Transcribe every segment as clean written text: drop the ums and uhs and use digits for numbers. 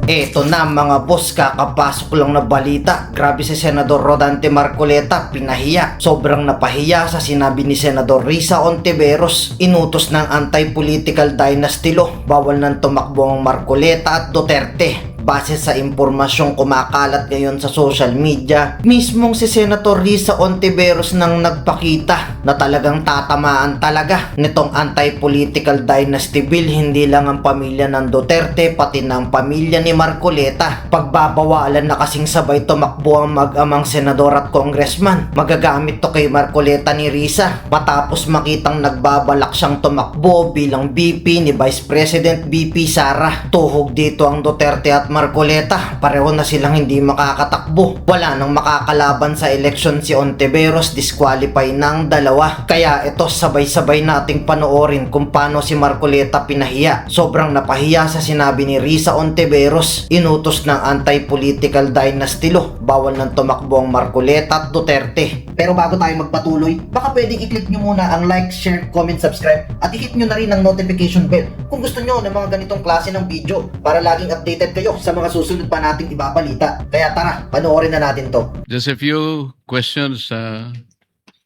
Eto na mga boss, kakapasok lang na balita. Grabe si Senador Rodante Marcoleta, pinahiya. Sobrang napahiya sa sinabi ni Senador Risa Hontiveros. Inutos ng anti-political dynasty law. Bawal nang tumakbo ang Marcoleta at Duterte. Base sa impormasyong kumakalat ngayon sa social media, mismong si Senator Risa Hontiveros nang nagpakita na talagang tatamaan talaga nitong anti-political dynasty bill, hindi lang ang pamilya ng Duterte pati ng pamilya ni Marcoleta. Pagbabawalan na kasing sabay tumakbo ang mag-amang senador at congressman. Magagamit to kay Marcoleta ni Risa matapos makitang nagbabalak siyang tumakbo bilang VP ni Vice President VP Sara. Tuhog dito ang Duterte at Marcoleta, pareho na silang hindi makakatakbo. Wala nang makakalaban sa eleksyon si Hontiveros, disqualify ng dalawa. Kaya ito, sabay-sabay nating panoorin kung paano si Marcoleta pinahiya. Sobrang napahiya sa sinabi ni Risa Hontiveros. Inutos ng anti-political dynasty law. Bawal nang tumakbo ang Marcoleta at Duterte. Pero bago tayo magpatuloy, baka pwedeng i-click nyo muna ang like, share, comment, subscribe at i-hit nyo na rin ang notification bell kung gusto nyo ng mga ganitong klase ng video para laging updated kayo sa mga susunod pa nating ibabalita. Kaya tara, panoorin na natin to. Just a few questions,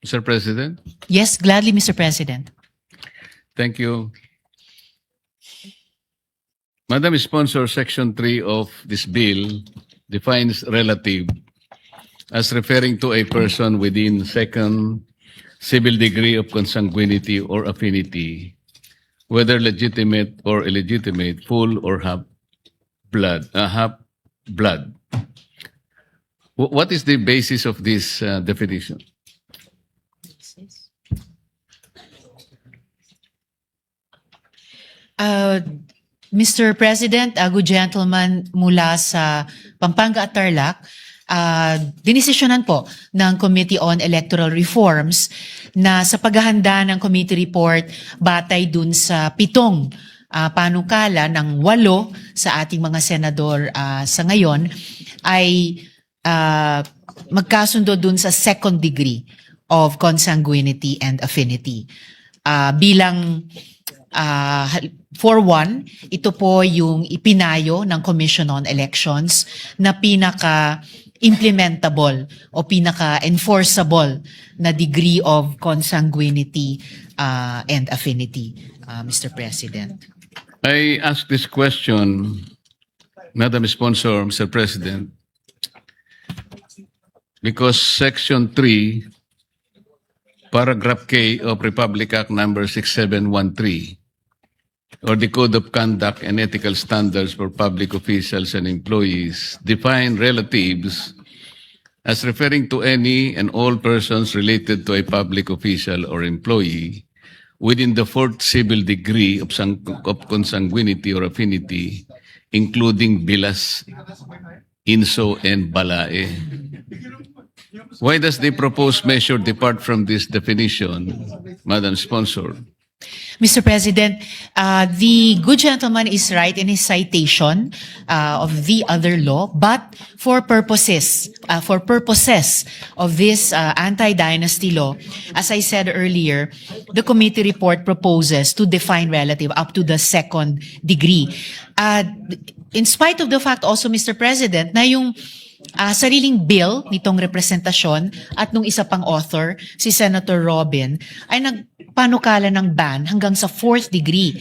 Mr. President. Yes, gladly, Mr. President. Thank you. Madam Sponsor, Section 3 of this bill defines relative as referring to a person within second civil degree of consanguinity or affinity, whether legitimate or illegitimate, full or half blood. What is the basis of this definition? Mr. President, good gentleman mula sa Pampanga at Tarlac, dinesisyonan po ng Committee on Electoral Reforms na sa paghahanda ng committee report batay dun sa 7 panukala ng 8 sa ating mga senador sa ngayon ay magkasundo dun sa second degree of consanguinity and affinity. For one, ito po yung ipinayo ng Commission on Elections na pinaka-implementable o pinaka-enforceable na degree of consanguinity and affinity, Mr. President. I ask this question, Madam Sponsor, Mr. President, because Section 3, Paragraph K of Republic Act number 6713, or the Code of Conduct and Ethical Standards for Public Officials and Employees, define relatives as referring to any and all persons related to a public official or employee within the 4th civil degree of consanguinity or affinity, including bilas, inso, and balae. Why does the proposed measure depart from this definition, Madam Sponsor? Mr. President, the good gentleman is right in his citation of the other law, but for purposes of this anti-dynasty law, as I said earlier, the committee report proposes to define relative up to the second degree. In spite of the fact also, Mr. President, na yung sariling bill nitong representasyon at nung isa pang author, si Senator Robin, ay nagpanukala ng ban hanggang sa 4th degree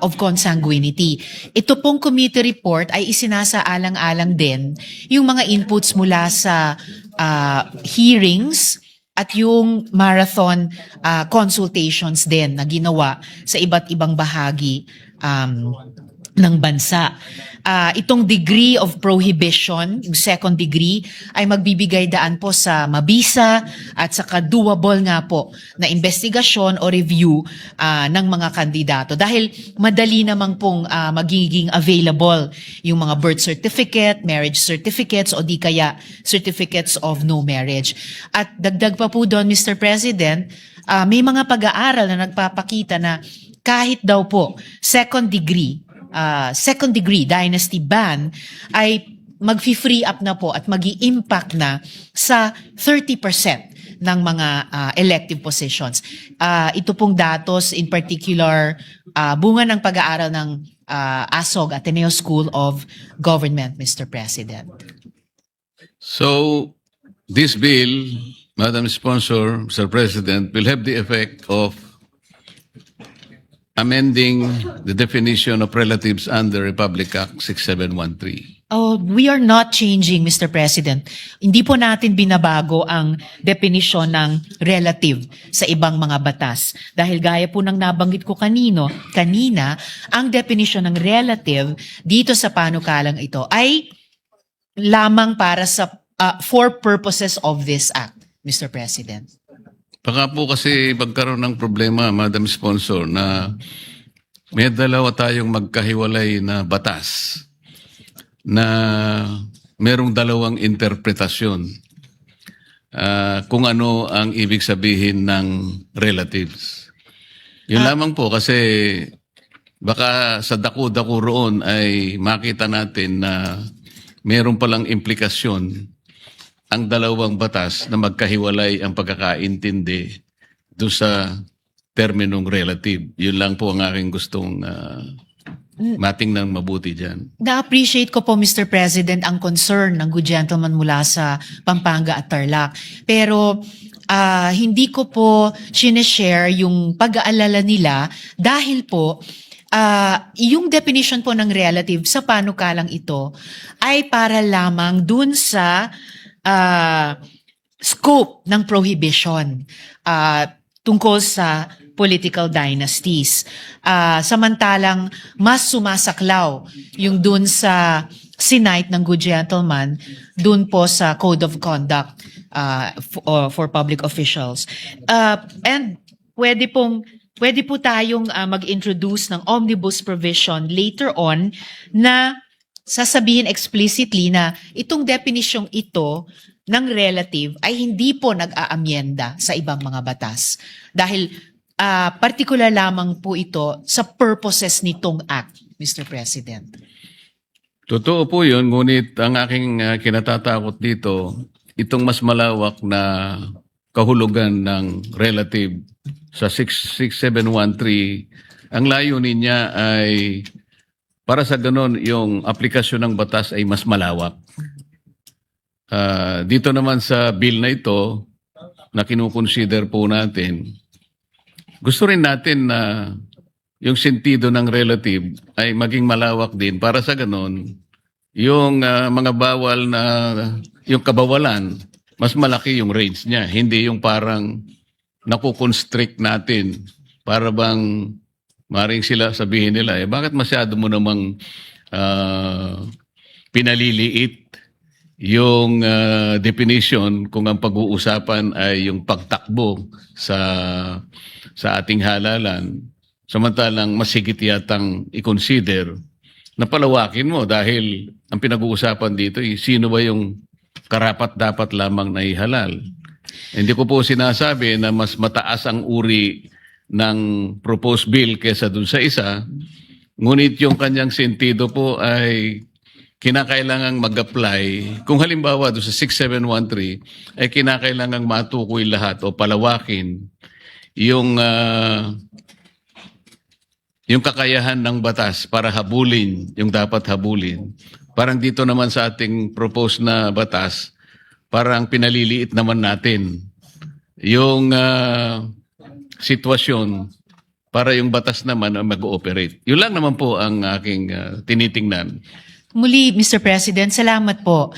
of consanguinity. Ito pong committee report ay isinasaalang-alang din yung mga inputs mula sa hearings at yung marathon consultations din na ginawa sa iba't ibang bahagi ng bansa. Itong degree of prohibition, yung second degree, ay magbibigay daan po sa mabisa at saka doable nga po na investigasyon o review ng mga kandidato. Dahil madali namang pong magiging available yung mga birth certificate, marriage certificates, o di kaya certificates of no marriage. At dagdag pa po doon, Mr. President, may mga pag-aaral na nagpapakita na kahit daw po second degree dynasty ban ay mag-free up na po at mag-i-impact na sa 30% ng mga elective positions. Ito pong datos, in particular, bunga ng pag-aaral ng ASOG, Ateneo School of Government, Mr. President. So, this bill, Madam Sponsor, Mr. President, will have the effect of amending the definition of relatives under Republic Act 6713. Oh, we are not changing, Mr. President. Hindi po natin binabago ang definisyon ng relative sa ibang mga batas. Dahil gaya po ng nabanggit ko kanina, ang definisyon ng relative dito sa panukalang ito ay lamang para sa for purposes of this act, Mr. President. Baka po kasi magkaroon ng problema, Madam Sponsor, na may dalawa tayong magkahiwalay na batas na merong dalawang interpretasyon kung ano ang ibig sabihin ng relatives. Yun lamang po kasi baka sa dako-dako roon ay makita natin na meron palang implikasyon ang dalawang batas na magkahiwalay ang pagkakaintindi doon sa terminong relative. Yun lang po ang aking gustong matingnan mabuti dyan. Na-appreciate ko po, Mr. President, ang concern ng good gentleman mula sa Pampanga at Tarlac. Pero hindi ko po sineshare yung pag-aalala nila dahil po yung definition po ng relative sa panukalang ito ay para lamang dun sa scope ng prohibition tungkol sa political dynasties. Samantalang mas sumasaklaw yung dun sa sinight ng good gentleman dun po sa Code of Conduct for public officials. And pwede po tayong mag-introduce ng omnibus provision later on na sasabihin explicitly na itong definisyong ito ng relative ay hindi po nag-aamyenda sa ibang mga batas. Dahil particular lamang po ito sa purposes nitong act, Mr. President. Totoo po yun, ngunit ang aking kinatatakot dito, itong mas malawak na kahulugan ng relative sa 6713, ang layunin niya ay para sa ganon yung aplikasyon ng batas ay mas malawak. Dito naman sa bill na ito na kinukonsider po natin, gusto rin natin na yung sentido ng relative ay maging malawak din para sa ganon yung mga bawal na yung kabawalan, mas malaki yung range niya. Hindi yung parang nakukonstrict natin para bang maring sila sabihin nila, bakit masyado mo namang pinaliliit yung definition kung ang pag-uusapan ay yung pagtakbo sa ating halalan, samantalang mas higit yatang i-consider na palawakin mo dahil ang pinag-uusapan dito ay sino ba yung karapat-dapat lamang na ihalal. Hindi ko po sinasabi na mas mataas ang uri ng proposed bill kesa dun sa isa, ngunit yung kanyang sentido po ay kinakailangang mag-apply. Kung halimbawa doon sa 6713 ay kinakailangang matukoy lahat o palawakin yung kakayahan ng batas para habulin yung dapat habulin. Parang dito naman sa ating proposed na batas, parang pinaliliit naman natin yung sitwasyon para yung batas naman mag-ooperate. Yun lang naman po ang aking tinitingnan. Muli, Mr. President, salamat po.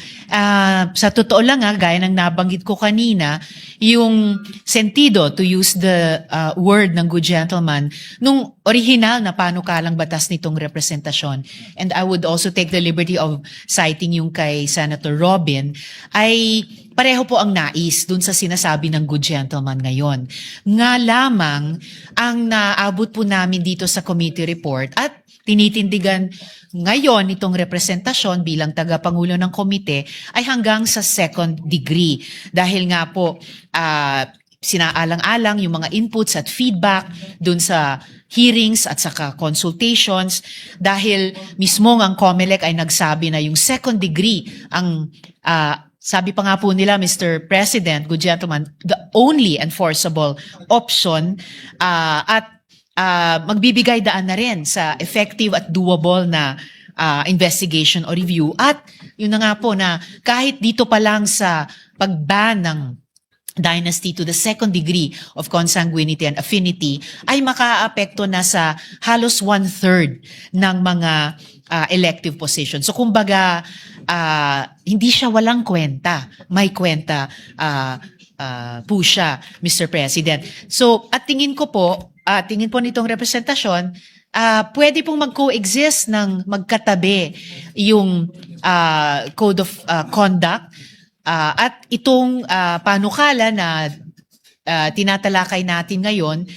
Sa totoo lang, gaya ng nabanggit ko kanina, yung sentido, to use the word ng good gentleman, nung original na panukalang batas nitong representasyon, and I would also take the liberty of citing yung kay Senator Robin, ay pareho po ang nais dun sa sinasabi ng good gentleman ngayon. Nga lamang, ang naabot po namin dito sa committee report at tinitindigan ngayon itong representasyon bilang tagapangulo ng komite ay hanggang sa second degree. Dahil nga po, sinaalang-alang yung mga inputs at feedback dun sa hearings at saka consultations dahil mismo ang COMELEC ay nagsabi na yung second degree ang sabi pa nga po nila, Mr. President, good gentleman, the only enforceable option at magbibigay daan na rin sa effective at doable na investigation o review. At yun na nga po na kahit dito pa lang sa pag-ban ng dynasty to the second degree of consanguinity and affinity ay makaapekto na sa halos 1/3 ng mga elective positions. So kumbaga, hindi siya walang kwenta. May kwenta po siya, Mr. President. So at tingin po nitong representasyon, pwede pong mag-coexist ng magkatabi yung Code of Conduct at itong panukala na tinatalakay natin ngayon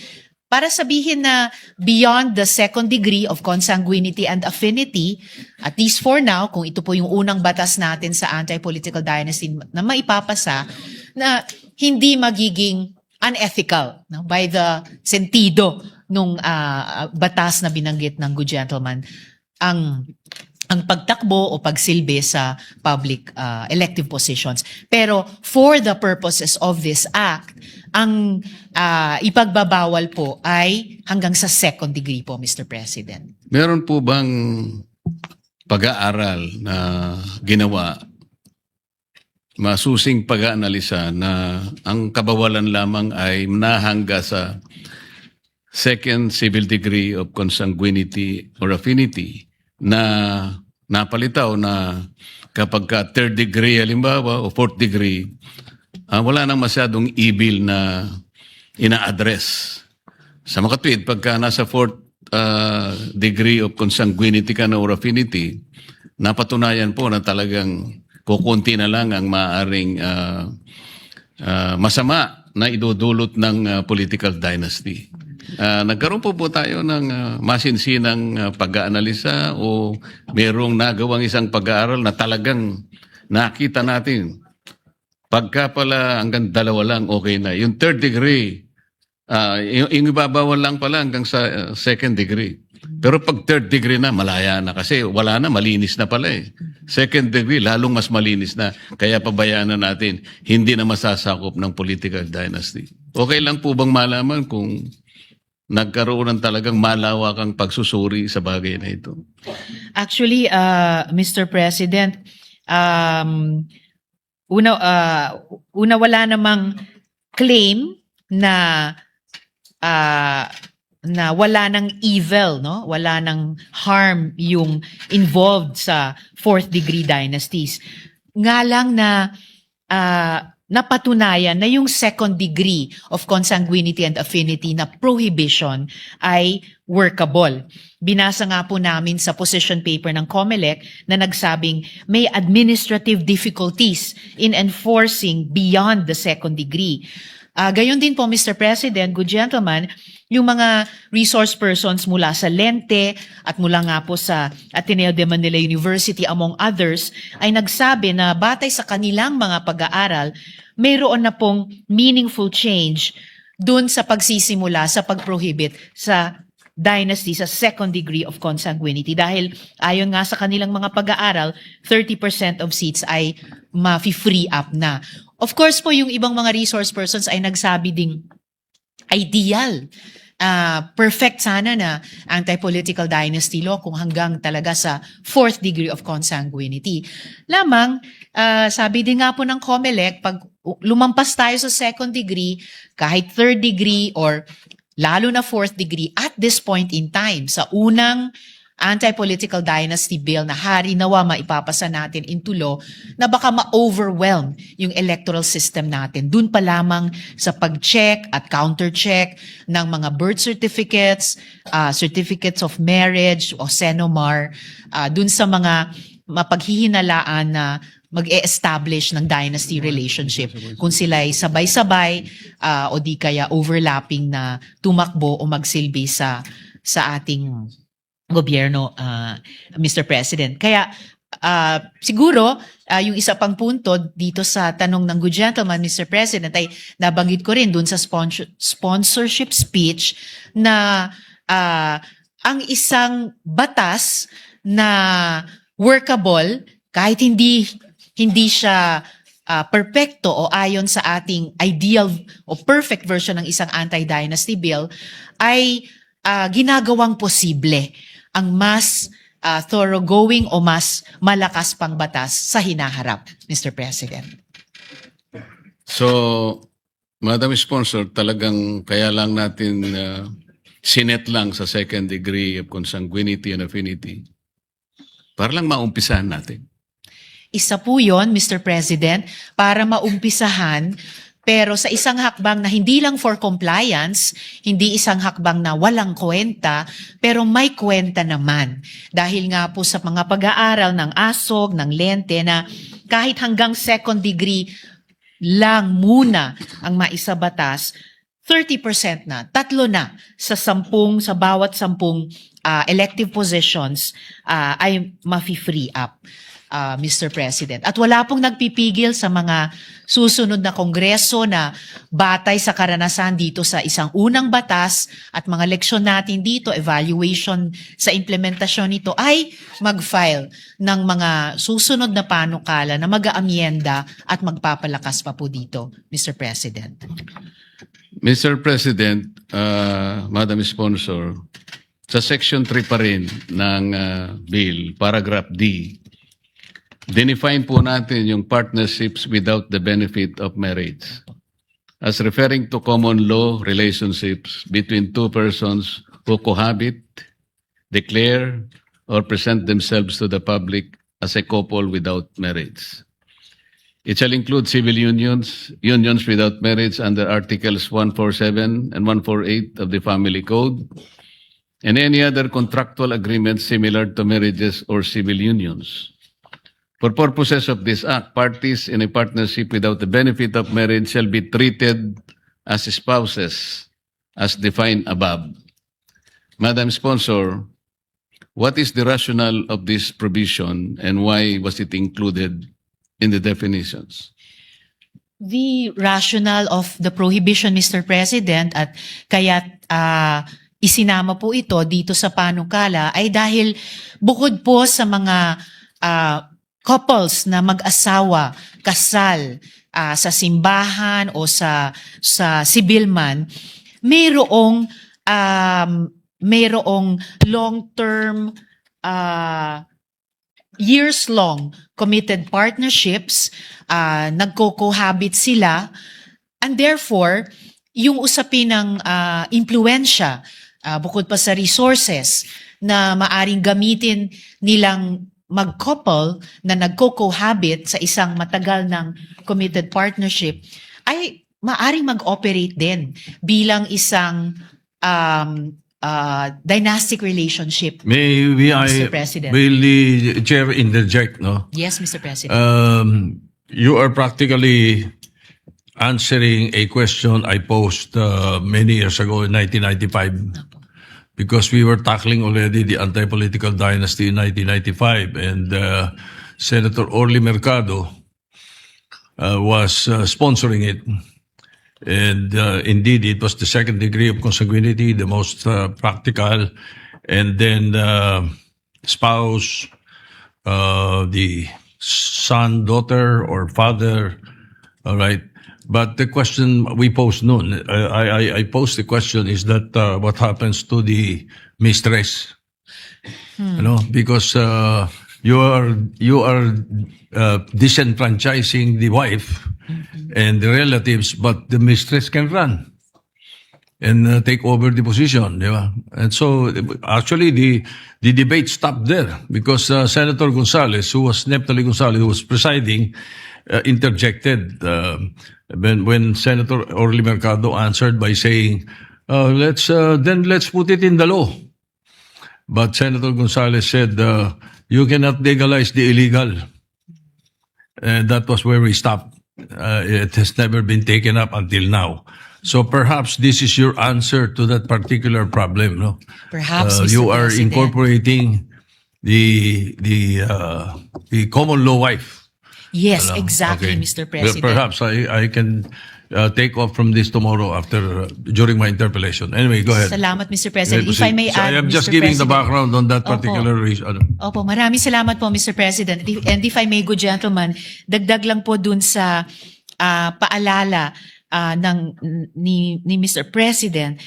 para sabihin na beyond the second degree of consanguinity and affinity, at least for now, kung ito po yung unang batas natin sa anti-political dynasty na maipapasa, na hindi magiging unethical by the sentido nung batas na binanggit ng good gentleman ang pagtakbo o pagsilbi sa public elective positions. Pero for the purposes of this act, ang ipagbabawal po ay hanggang sa second degree po, Mr. President. Meron po bang pag-aaral na ginawa, masusing pag-aanalisa na ang kabawalan lamang ay nahangga sa second civil degree of consanguinity or affinity na napalitaw na kapag ka third degree halimbawa o fourth degree, wala nang masyadong evil na ina-address. Sa makatwid, pagka nasa fourth degree of consanguinity ka na or affinity, napatunayan po na talagang kukunti na lang ang maaaring masama na idudulot ng political dynasty. Nagkaroon po tayo ng masinsinang pag-aanalisa o merong nagawang isang pag-aaral na talagang nakita natin. Pagka pala hanggang dalawa lang, okay na. Yung third degree, yung ibabawal lang pala hanggang sa second degree. Pero pag third degree na, malaya na kasi wala na, malinis na pala eh. Second degree, lalong mas malinis na. Kaya pabayaan na natin, hindi na masasakop ng political dynasty. Okay lang po bang malaman kung nagkaroon ng talagang malawakang pagsusuri sa bagay na ito? Actually, Mr. President, una wala namang claim na wala ng evil, no? Wala ng harm yung involved sa fourth degree dynasties. Nga lang na napatunayan na yung second degree of consanguinity and affinity na prohibition ay workable. Binasa nga po namin sa position paper ng COMELEC na nagsabing may administrative difficulties in enforcing beyond the second degree. Gayon din po, Mr. President, good gentleman, yung mga resource persons mula sa Lente at mula nga po sa Ateneo de Manila University among others ay nagsabi na batay sa kanilang mga pag-aaral, mayroon na pong meaningful change dun sa pagsisimula sa pag-prohibit sa dynasty sa second degree of consanguinity dahil ayon nga sa kanilang mga pag-aaral, 30% of seats ay ma-free up na. Of course po, yung ibang mga resource persons ay nagsabi ding ideal, perfect sana na anti-political dynasty law kung hanggang talaga sa fourth degree of consanguinity. Lamang, sabi din nga po ng COMELEC, pag lumampas tayo sa second degree, kahit third degree or lalo na fourth degree at this point in time, sa unang anti-political dynasty bill na hari nawa maipapasa natin into law, na baka ma-overwhelm yung electoral system natin. Dun pa lamang sa pag-check at counter-check ng mga birth certificates, certificates of marriage o SENOMAR, dun sa mga mapaghihinalaan na mag-e-establish ng dynasty relationship kung sila ay sabay-sabay o di kaya overlapping na tumakbo o magsilbi sa ating gobyerno, Mr. President. Kaya siguro yung isa pang punto dito sa tanong ng good gentleman, Mr. President, ay nabanggit ko rin dun sa sponsorship speech na ang isang batas na workable kahit hindi siya perpekto o ayon sa ating ideal o perfect version ng isang anti-dynasty bill ay ginagawang posible ang mas thoroughgoing o mas malakas pang batas sa hinaharap, Mr. President. So, Madam Sponsor, talagang kaya lang natin sinet lang sa second degree of consanguinity and affinity para lang maumpisahan natin. Isa po yon, Mr. President, para maumpisahan, pero sa isang hakbang na hindi lang for compliance, hindi isang hakbang na walang kwenta, pero may kwenta naman. Dahil nga po sa mga pag-aaral ng ASOG, ng Lente, na kahit hanggang second degree lang muna ang maisabatas, 30% na, 3 na sa bawat 10 elective positions ay mafi-free up, Mr. President. At wala pong nagpipigil sa mga susunod na kongreso na batay sa karanasan dito sa isang unang batas at mga leksyon natin dito, evaluation sa implementasyon nito, ay mag-file ng mga susunod na panukala na mag-aamyenda at magpapalakas pa po dito, Mr. President. Mr. President, Madam Sponsor, sa Section 3 pa rin ng bill, paragraph D, dinefine po natin yung partnerships without the benefit of marriage as referring to common law relationships between two persons who cohabit, declare, or present themselves to the public as a couple without marriage. It shall include civil unions, unions without marriage under Articles 147 and 148 of the Family Code, and any other contractual agreements similar to marriages or civil unions. For purposes of this act, parties in a partnership without the benefit of marriage shall be treated as spouses, as defined above. Madam Sponsor, what is the rationale of this provision and why was it included in the definitions? The rationale of the prohibition, Mr. President, at kaya't isinama po ito dito sa panukala ay dahil bukod po sa mga couples na mag-asawa, kasal sa simbahan o sa civil man, mayroong long-term, years-long committed partnerships, nagko-cohabit sila, and therefore, yung usapin ng impluensya, bukod pa sa resources na maaring gamitin nilang mag-couple na nagko-cohabit sa isang matagal ng committed partnership, ay maaring mag-operate din bilang isang dynastic relationship. Will Mr. President. the chair interject, no? Yes, Mr. President. You are practically answering a question I posed many years ago in 1995, because we were tackling already the anti-political dynasty in 1995, and Senator Orly Mercado was sponsoring it. And indeed, it was the second degree of consanguinity, the most practical, and then spouse, the son, daughter, or father. All right. But the question we posed noon, I posed the question is that what happens to the mistress? You know, because you are disenfranchising the wife and the relatives, but the mistress can run and take over the position, di ba? And so actually the debate stopped there because Senator Gonzales, Neptali Gonzales, who was presiding, interjected when Senator Orly Mercado answered by saying, let's put it in the law. But Senator Gonzales said, you cannot legalize the illegal. And that was where we stopped. It has never been taken up until now. So perhaps this is your answer to that particular problem, no? Perhaps, Mr. you are President. incorporating the common law wife. Yes, exactly, Okay. Mr. Well, President. perhaps I can take off from this tomorrow after during my interpellation. Anyway, go ahead. Salamat, Mr. President. If I may So add, I am just Mr. giving the President. background on that Opo. particular reason. Opo, maraming salamat po, Mr. President. And if I may, good gentleman, dagdag lang po dun sa paalala ni Mr. President,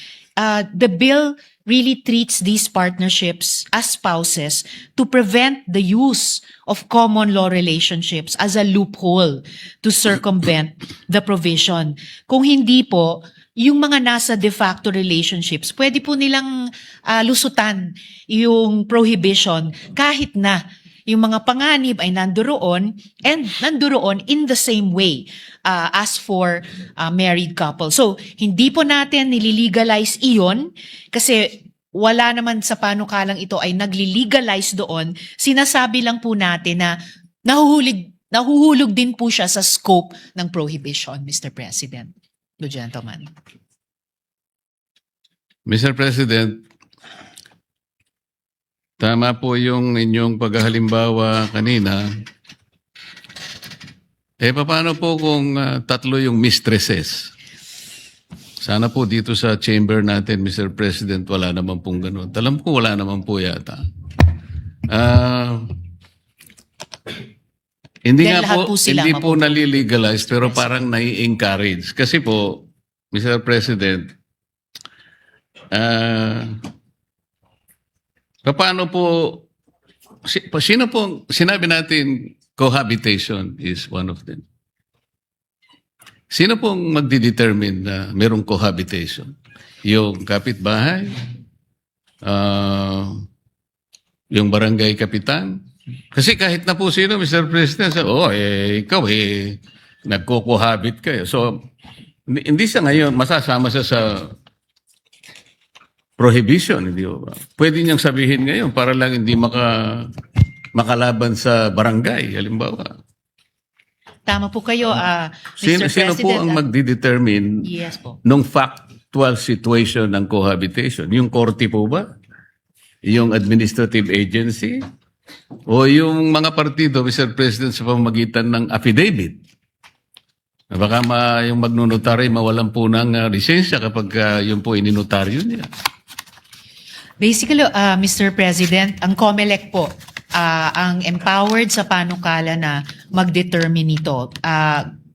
the bill really treats these partnerships as spouses to prevent the use of common law relationships as a loophole to circumvent the provision. Kung hindi po, yung mga nasa de facto relationships, pwede po nilang lusutan yung prohibition kahit na yung mga panganib ay nandoon and nandoon in the same way as for married couple. So, hindi po natin nililegalize iyon kasi wala naman sa panukalang ito ay naglilegalize doon. Sinasabi lang po natin na nahuhulog din po siya sa scope ng prohibition, Mr. President. Good gentleman. Mr. President, tama po yung inyong paghahalimbawa kanina. Paano po kung tatlo yung mistresses? Sana po dito sa chamber natin, Mr. President, wala naman pong ganun. Alam ko wala naman po yata. Hindi Dahil nga lahat po, po sila hindi po mabubuti. nalilegalize pero parang nai-encourage. Kasi po, Mr. President, paano po, sino po, sinabi natin cohabitation is one of them. Sino pong magdidetermine na merong cohabitation? Yung kapitbahay? Yung barangay kapitan? Kasi kahit na po sino, Mr. President, ikaw nagko-cohabit kayo. So, hindi sa ngayon, masasama siya sa prohibition, hindi ba? Pwede niyang sabihin ngayon para lang hindi makalaban sa barangay, halimbawa. Tama po kayo, Sino Mr. po President. ang magdidetermine Yes po. nung factual situation ng cohabitation? Yung korte po ba? Yung administrative agency? O yung mga partido, Mr. President, sa pamamagitan ng affidavit? Baka yung magnunotaryo mawalan po ng lisensya kapag yung po ininotaryo niya. Basically, Mr. President, ang COMELEC po, ang empowered sa panukala na mag-determine nito.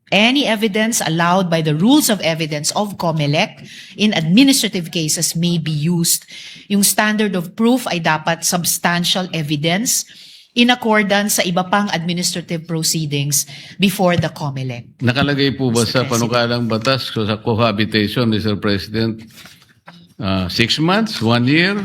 Any evidence allowed by the rules of evidence of COMELEC in administrative cases may be used. Yung standard of proof ay dapat substantial evidence in accordance sa iba pang administrative proceedings before the COMELEC. Nakalagay po ba Mr. sa panukalang batas sa cohabitation, Mr. President, 6 months, 1 year,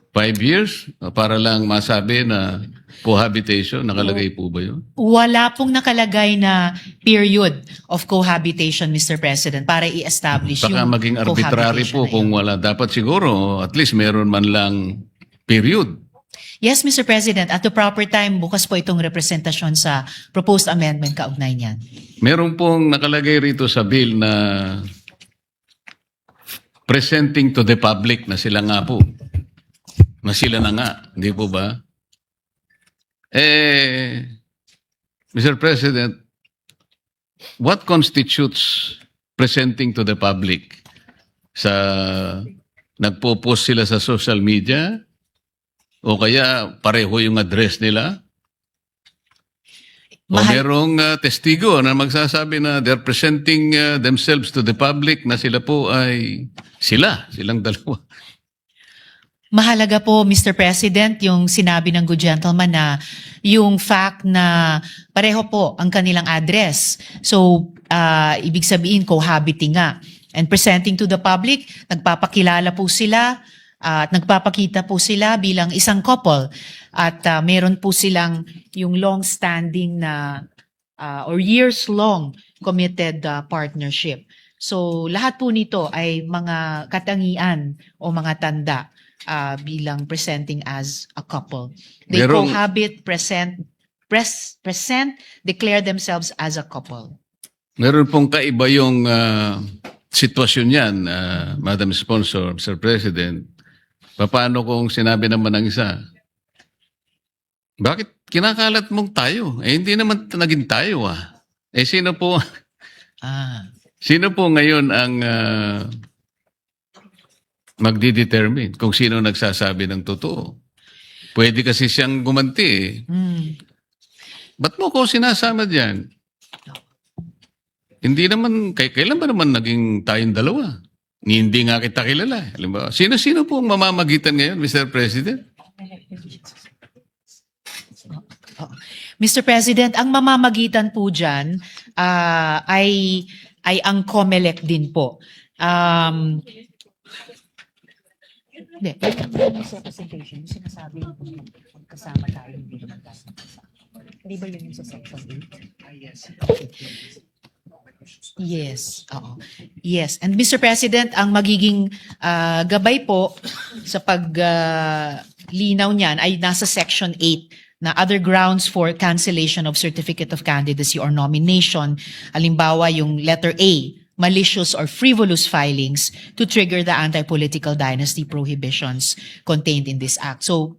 5 years, para lang masabi na cohabitation? Nakalagay po ba yun? Wala pong nakalagay na period of cohabitation, Mr. President, para i-establish Baka yung maging arbitrary cohabitation po na yun. kung wala. Dapat siguro, at least meron man lang period. Yes, Mr. President, at the proper time, bukas po itong representasyon sa proposed amendment kaugnay niyan. Meron pong nakalagay rito sa bill na presenting to the public na sila nga po. Na sila na nga, hindi po ba? Mr. President, what constitutes presenting to the public? Nagpo-post sila sa social media? O kaya pareho yung address nila? O merong testigo na magsasabi na they're presenting themselves to the public na sila po ay silang dalawa. Mahalaga po, Mr. President, yung sinabi ng good gentleman na yung fact na pareho po ang kanilang address. So, ibig sabihin, cohabiting nga. And presenting to the public, nagpapakilala po sila at nagpapakita po sila bilang isang couple. At meron po silang yung long-standing na or years-long committed partnership. So, lahat po nito ay mga katangian o mga tanda bilang presenting as a couple. They cohabit, present, declare themselves as a couple. Meron pong kaiba yung sitwasyon yan, Madam Sponsor, Mr. President. Paano kung sinabi naman ng isa, bakit kinakalat mong tayo? Hindi naman naging tayo . Sino po? Sino po ngayon ang magdi-determine kung sino nagsasabi ng totoo? Pwede kasi siyang gumanti eh. Ba't mo ko sinasama dyan? Hindi naman, kailan ba naman naging tayong dalawa? Hindi nga kita kilala. Halimbawa, sino-sino po ang mamamagitan ngayon, Mr. President? Mr. President, ang mamamagitan po dyan ay ang COMELEC din po. Hindi. Yung representation, yung sinasabi yung kasama tayo, hindi naman tayo kasama. Hindi ba yun yung sa section 8? Yes. Yes. Oo. Yes. And Mr. President, ang magiging gabay po sa paglinaw niyan ay nasa section 8 na other grounds for cancellation of certificate of candidacy or nomination. Halimbawa, yung letter A, malicious or frivolous filings to trigger the anti-political dynasty prohibitions contained in this act. So,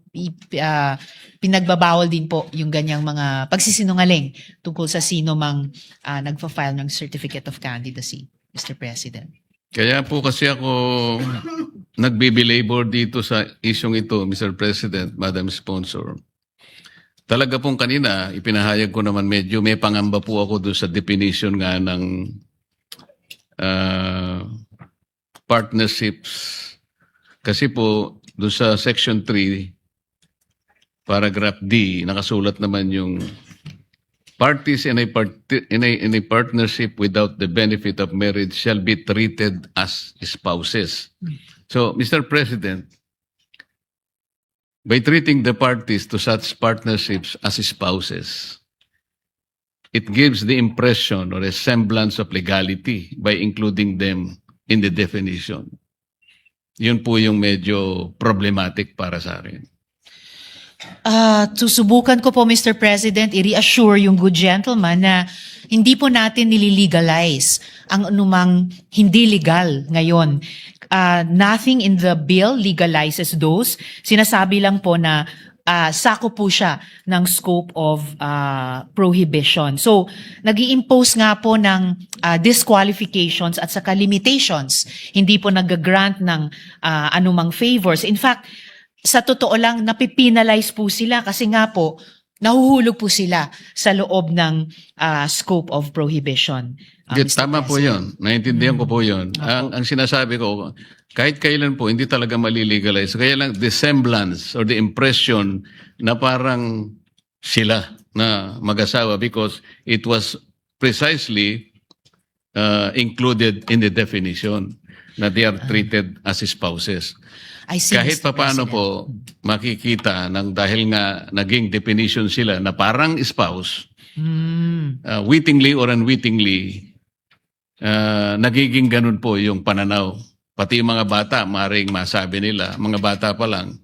pinagbabawal din po yung ganyang mga pagsisinungaling tungkol sa sino mang nagpa-file ng certificate of candidacy, Mr. President. Kaya po kasi ako nagbibilabor dito sa isyong ito, Mr. President, Madam Sponsor. Talaga pong kanina, ipinahayag ko naman medyo may pangamba po ako doon sa definition nga ng partnerships. Kasi po, doon sa Section 3, paragraph D, nakasulat naman yung parties in a partnership without the benefit of marriage shall be treated as spouses. So, Mr. President, by treating the parties to such partnerships as spouses, it gives the impression or a semblance of legality by including them in the definition. Yun po yung medyo problematic para sa akin. Susubukan ko po, Mr. President, i-reassure yung good gentleman na hindi po natin nililegalize ang anumang hindi legal ngayon. Nothing in the bill legalizes those. Sinasabi lang po na sako po siya ng scope of prohibition. So, nag-i-impose nga po ng disqualifications at saka limitations. Hindi po nag-grant ng anumang favors. In fact, sa totoo lang, napipinalize po sila kasi nga po, nahuhulog po sila sa loob ng scope of prohibition. Mr. Tama po yun. Naintindihan ko po yun. Ang sinasabi ko, kahit kailan po, hindi talaga malilegalize. Kaya lang, the semblance or the impression na parang sila na mag-asawa because it was precisely included in the definition na they are treated as spouses. I see, Kahit Mr. papaano President. po makikita ng dahil nga naging definition sila na parang spouse, wittingly or unwittingly, nagiging ganun po yung pananaw. Pati yung mga bata, maring masabi nila, mga bata pa lang,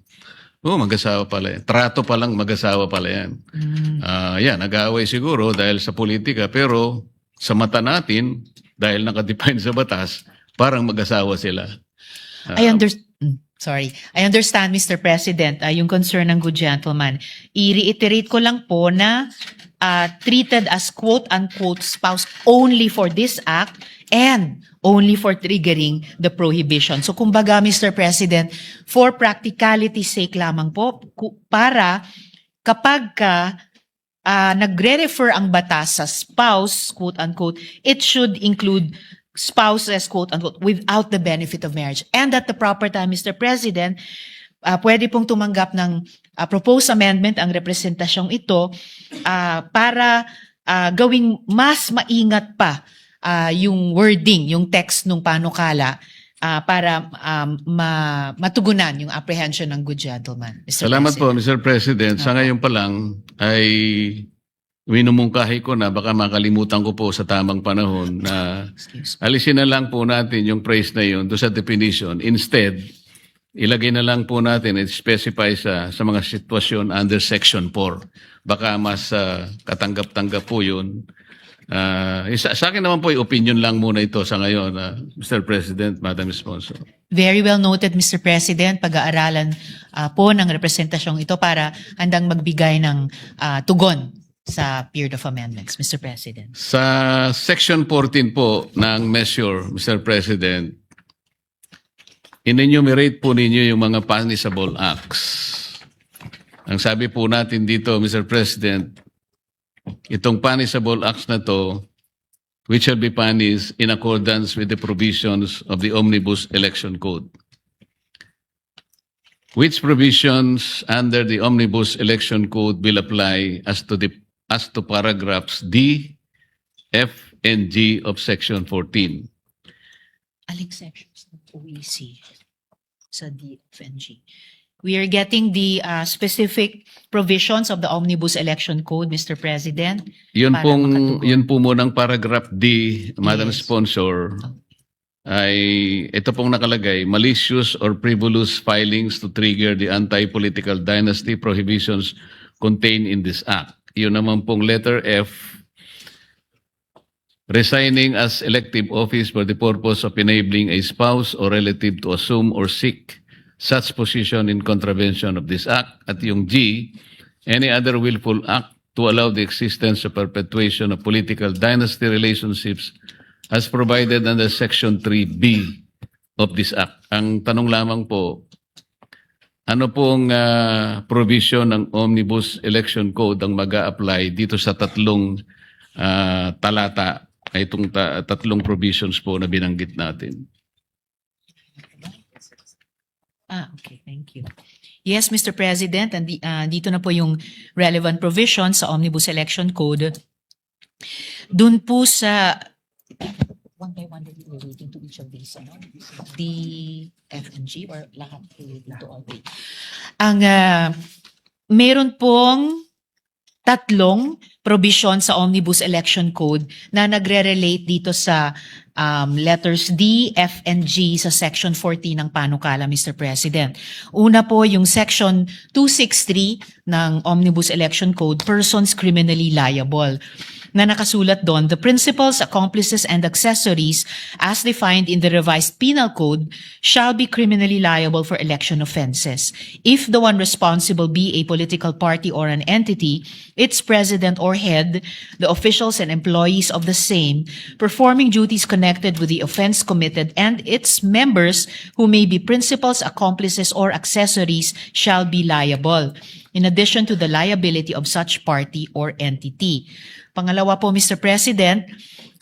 mag-asawa pala yan. Trato pa lang, mag-asawa pala yan. Yan, nag-aaway siguro dahil sa politika, pero sa mata natin, dahil nakadefine sa batas, parang mag-asawa sila. I understand, Mr. President, yung concern ng good gentleman. I-reiterate ko lang po na treated as quote-unquote spouse only for this act and only for triggering the prohibition. So kumbaga, Mr. President, for practicality's sake lamang po, para kapag nagre-refer ang batas sa spouse, quote-unquote, it should include spouses, quote-unquote, without the benefit of marriage. And at the proper time, Mr. President, pwede pong tumanggap ng proposed amendment ang representasyong ito para gawing mas maingat pa yung wording, yung text ng panukala para matugunan yung apprehension ng good gentleman. Mr. Salamat President. po, Mr. President. Sa ngayon pa lang ay minumungkahi ko na baka makalimutan ko po sa tamang panahon na alisin na lang po natin yung phrase na yun doon sa definition. Instead, ilagay na lang po natin at specify sa mga sitwasyon under Section 4. Baka mas katanggap-tanggap po yun. Sa akin naman po, opinion lang muna ito sa ngayon, Mr. President, Madam Sponsor. Very well noted, Mr. President. Pag-aaralan po ng representasyong ito para handang magbigay ng tugon sa period of amendments, Mr. President. Sa Section 14 po ng measure, Mr. President, in-enumerate po ninyo yung mga punishable acts. Ang sabi po natin dito, Mr. President, itong punishable acts na to, which shall be punished in accordance with the provisions of the Omnibus Election Code. Which provisions under the Omnibus Election Code will apply as to paragraphs D, F, and G of Section 14? Aling sections ng OEC sa DFNG. We are getting the specific provisions of the Omnibus Election Code, Mr. President. Yun Para pong makatugon. yun po munang paragraph D, Madam Yes. Sponsor, ay ito pong nakalagay, malicious or frivolous filings to trigger the anti-political dynasty prohibitions contained in this act. Yun naman pong letter F, resigning as elective office for the purpose of enabling a spouse or relative to assume or seek such position in contravention of this act. At yung G, any other willful act to allow the existence or perpetuation of political dynasty relationships as provided under Section 3B of this act. Ang tanong lamang po, ano pong provision ng Omnibus Election Code ang mag-a-apply dito sa tatlong talata, ay itong tatlong provisions po na binanggit natin? Okay, thank you. Yes, Mr. President, and dito na po yung relevant provisions sa Omnibus Election Code. Dun po sa one by one relating to each of these, the F and G or lahat relating to all three. Ang meron pong tatlong provision sa Omnibus Election Code na nagre-relate dito sa letters D, F, and G sa Section 14 ng Panukala, Mr. President. Una po yung Section 263 ng Omnibus Election Code, persons criminally liable, na nakasulat doon, the principals, accomplices, and accessories as defined in the revised penal code shall be criminally liable for election offenses if the one responsible be a political party or an entity, its president or head, the officials and employees of the same, performing duties connected with the offense committed, and its members who may be principals, accomplices, or accessories shall be liable, in addition to the liability of such party or entity. Pangalawa po, Mr. President,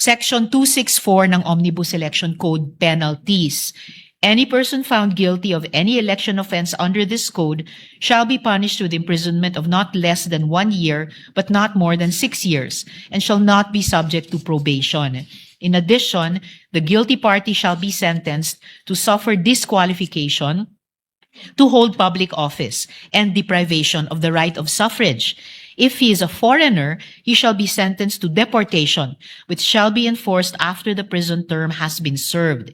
Section 264 ng Omnibus Election Code, penalties. Any person found guilty of any election offense under this code shall be punished with imprisonment of not less than 1 year, but not more than 6 years, and shall not be subject to probation. In addition, the guilty party shall be sentenced to suffer disqualification, to hold public office, and deprivation of the right of suffrage. If he is a foreigner, he shall be sentenced to deportation, which shall be enforced after the prison term has been served.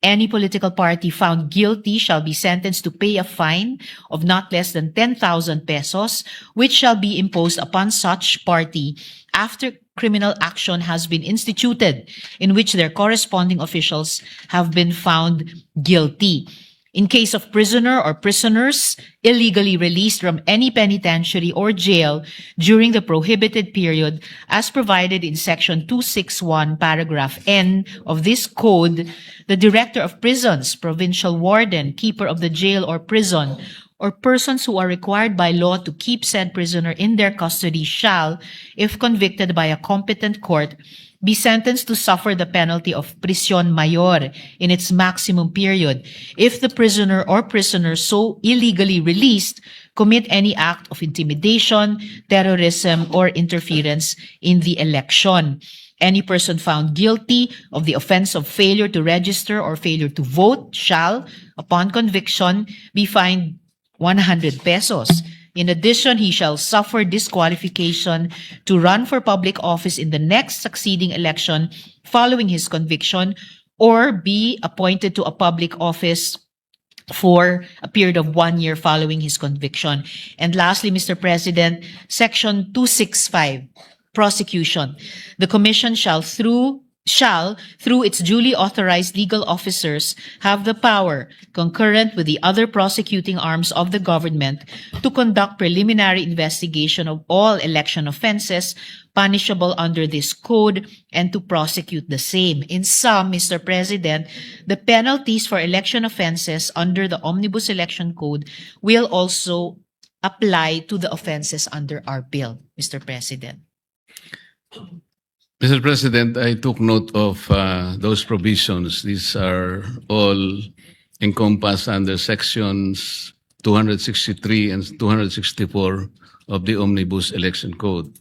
Any political party found guilty shall be sentenced to pay a fine of not less than 10,000 pesos, which shall be imposed upon such party after criminal action has been instituted, in which their corresponding officials have been found guilty. In case of prisoner or prisoners illegally released from any penitentiary or jail during the prohibited period as provided in Section 261, paragraph N of this code, the Director of Prisons, Provincial Warden, Keeper of the Jail or Prison, or persons who are required by law to keep said prisoner in their custody shall, if convicted by a competent court, be sentenced to suffer the penalty of prisión mayor in its maximum period if the prisoner or prisoners so illegally released commit any act of intimidation, terrorism, or interference in the election. Any person found guilty of the offense of failure to register or failure to vote shall, upon conviction, be fined 100 pesos. In addition, he shall suffer disqualification to run for public office in the next succeeding election following his conviction, or be appointed to a public office for a period of 1 year following his conviction. And lastly, Mr. President, Section 265, prosecution. The Commission shall shall, through its duly authorized legal officers, have the power, concurrent with the other prosecuting arms of the government, to conduct preliminary investigation of all election offenses punishable under this code and to prosecute the same. In sum, Mr. President, the penalties for election offenses under the Omnibus Election Code will also apply to the offenses under our bill, Mr. President. Mr. President, I took note of those provisions. These are all encompassed under sections 263 and 264 of the Omnibus Election Code.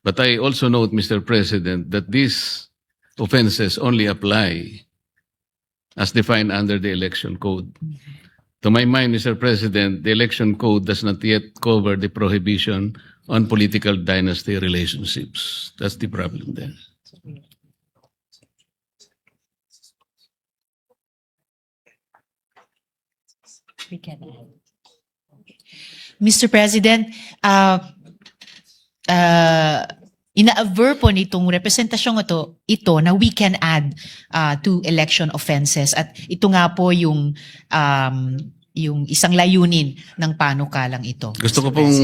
But I also note, Mr. President, that these offenses only apply as defined under the Election Code. To my mind, Mr. President, the Election Code does not yet cover the prohibition on political dynasty relationships. That's the problem there. Mr. President, ina-aver po nitong representasyong ito na we can add to election offenses. At ito nga po yung isang layunin ng panukalang ito. Gusto ko pong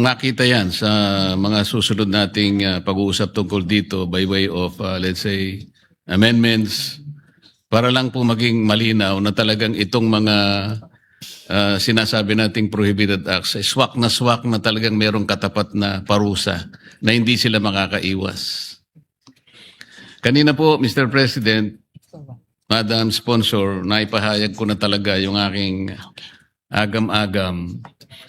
makita yan sa mga susunod nating pag-uusap tungkol dito by way of, let's say, amendments para lang po maging malinaw na talagang itong mga sinasabi nating prohibited acts, swak na talagang merong katapat na parusa na hindi sila makakaiwas. Kanina po, Mr. President, Madam Sponsor, naipahayag ko na talaga yung aking agam-agam.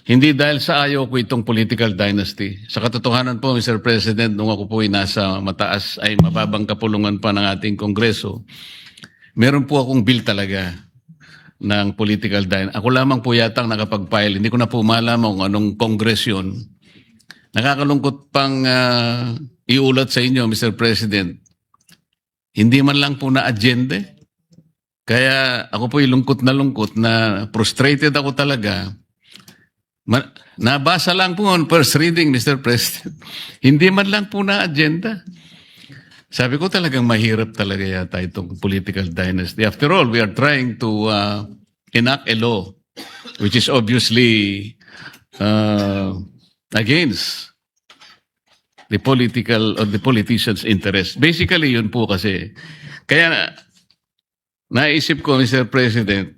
Hindi dahil sa ayaw ko itong political dynasty. Sa katotohanan po, Mr. President, nung ako po ay nasa mataas ay mababang kapulungan pa ng ating Kongreso, meron po akong bill talaga ng political dynasty. Ako lamang po yatang nakapag-file. Hindi ko na po malaman kung anong Congress yun. Nakakalungkot pang iulat sa inyo, Mr. President. Hindi man lang po na agenda. Kaya ako po lungkot na frustrated ako talaga. Nabasa lang po on first reading, Mr. President. Hindi man lang po na agenda. Sabi ko talagang mahirap talaga yata itong political dynasty. After all, we are trying to enact a law which is obviously against the political or the politician's interest. Basically, yun po kasi. Kaya naisip ko, Mr. President,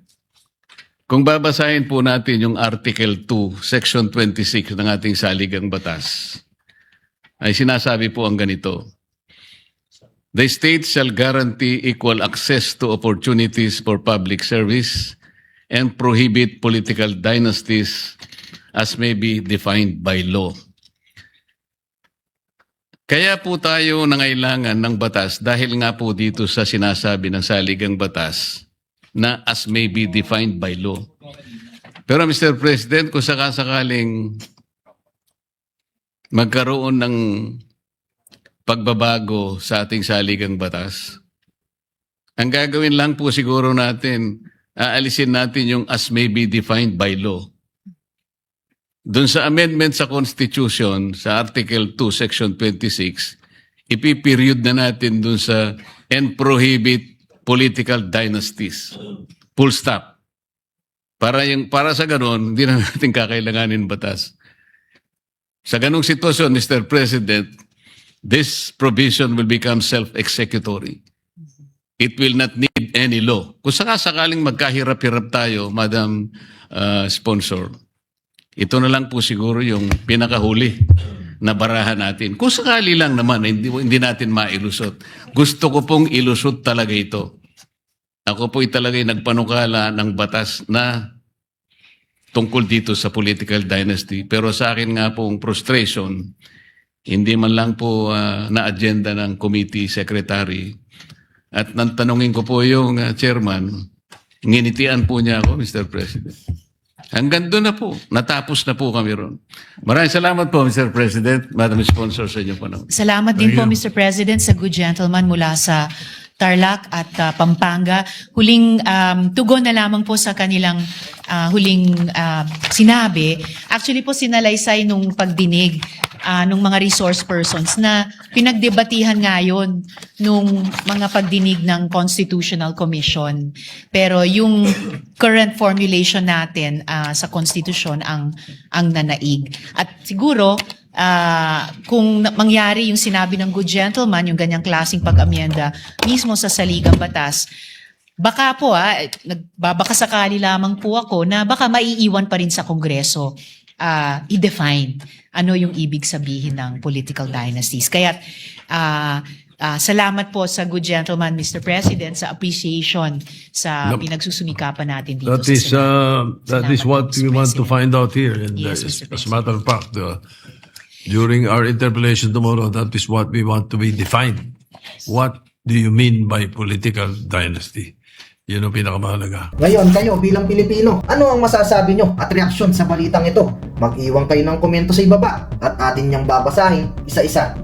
kung babasahin po natin yung Article 2, Section 26 ng ating saligang batas, ay sinasabi po ang ganito. The state shall guarantee equal access to opportunities for public service and prohibit political dynasties as may be defined by law. Kaya po tayo nangailangan ng batas dahil nga po dito sa sinasabi ng saligang batas na as may be defined by law. Pero Mr. President, kung sakasakaling magkaroon ng pagbabago sa ating saligang batas, ang gagawin lang po siguro natin, aalisin natin yung as may be defined by law. Doon sa amendment sa Constitution, sa Article 2, Section 26, ipiperiod na natin doon sa and prohibit political dynasties. Full stop. Para sa ganon, hindi na natin kakailanganin batas. Sa ganong sitwasyon, Mr. President, this provision will become self-executory. It will not need any law. Kung sakasakaling magkahirap-hirap tayo, Madam Sponsor, ito na lang po siguro yung pinakahuli na barahan natin. Kung sakali lang naman, hindi natin mailusot. Gusto ko pong ilusot talaga ito. Ako po talaga'y nagpanukala ng batas na tungkol dito sa political dynasty. Pero sa akin nga pong frustration, hindi man lang po na-agenda ng committee secretary. At tanungin ko po yung chairman, nginitian po niya ako, Mr. President. Hanggang doon na po. Natapos na po kami ron. Maraming salamat po, Mr. President. Madam Sponsor, sa inyo po. Salamat din po, Mr. President, sa good gentleman mula sa Tarlac at Pampanga. Huling tugon na lamang po sa kanilang huling sinabi. Actually po sinalaysay nung pagdinig nung mga resource persons na pinagdebatihan ngayon nung mga pagdinig ng Constitutional Commission. Pero yung current formulation natin sa Constitution ang nanaig. At siguro, kung mangyari yung sinabi ng good gentleman, yung ganyang klaseng pag-amyenda mismo sa saligang batas, baka po nagbabakasakali lamang po ako na baka maiiwan pa rin sa Kongreso i-define ano yung ibig sabihin ng political dynasties. Kaya salamat po sa good gentleman, Mr. President, sa appreciation sa pinagsusumikapan natin dito That sa is Senado. that is Salamat what po, we Mr. want to President. find out here. And Yes, Mr. as a matter of fact, during our interpellation tomorrow, that is what we want to be defined. What do you mean by political dynasty? Yun ang pinakamahalaga. Ngayon, kayo bilang Pilipino, ano ang masasabi nyo at reaksyon sa balitang ito? Mag-iwan kayo ng komento sa ibaba at atin niyang babasahin isa-isa.